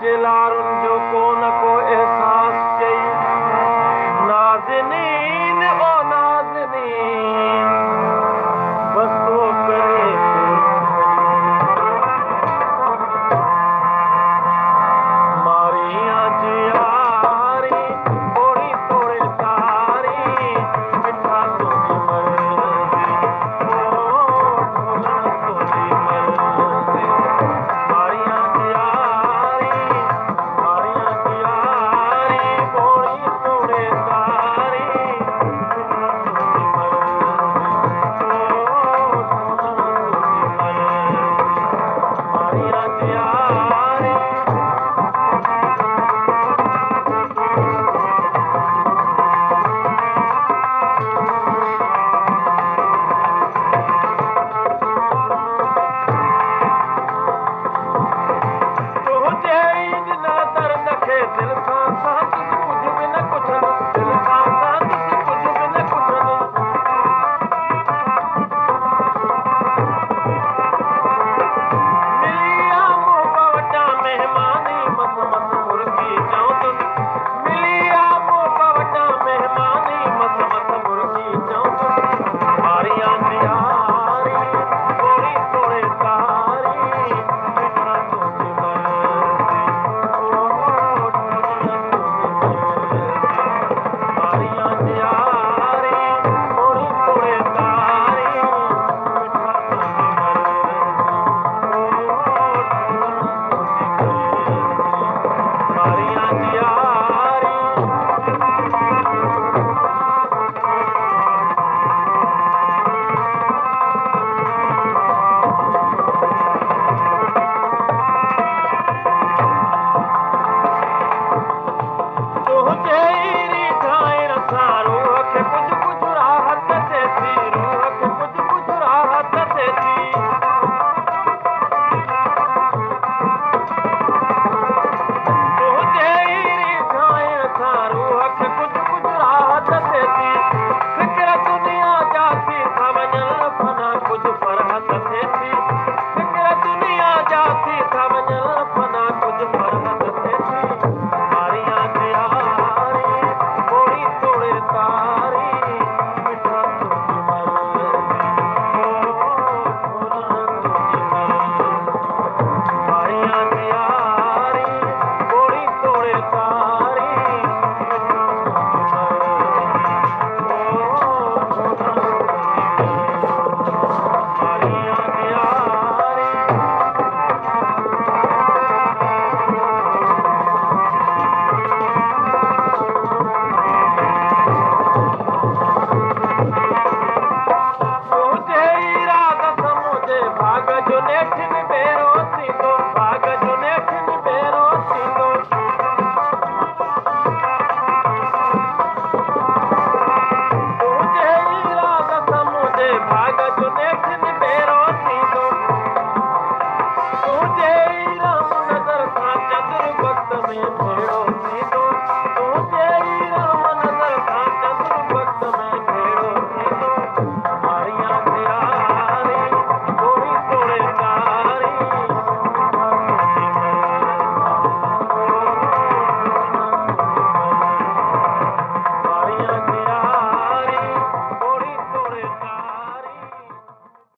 जेलारुनि जो को न को एहसास कई नाज़नीन ओ नाज़नीन बस तो करे मारियां जियारी थोड़ी थोड़ी तारी मिठा तुझी मर्ज़ी तुझी मर्ज़ी मारियां जियारी थोड़ी थोड़ी तारी मिठा तुझी मर्ज़ी मारियां जियारी दिल सां तुझ कुझ बि न पुछंदो दिल सां तुझ कुझ बि न पुछंदो मिलिया मूं वटां महिमानी मस मस मुर्गी चवंदुसि मिलिया मूं वटां महिमानी मस मस मुर्गी चवंदुसि मारियां जियारी थोड़ी थोड़ी तारी मिठा तुझी मर्ज़ी मारियां जियारी थोड़ी थोड़ी तारी मिठा तुझी मर्ज़ी मारियां जियारी तुझे ठाहिण सां रूह खे कुझु कुझु राहत थिए थी रूह खे कुझु कुझु राहत थिए थी तुझे ठाहिण सां रूह खे कुझु कुझु राहत थिए थी फिक्र दुनिया जा थी था वञनि फना कुझु फरहत थिए थी फिक्र दुनिया जा थी था वञनि फना कुझु फरहत थिए थी मारियां जियारी थोड़ी थोड़ी तारी मिठा तुझी मर्ज़ी तुझी मर्ज़ी मारियां जियारी थोड़ी थोड़ी तारी मिठा तुझी मर्ज़ी मारियां जियारी तुझे राग समुझे भाग जो नेठ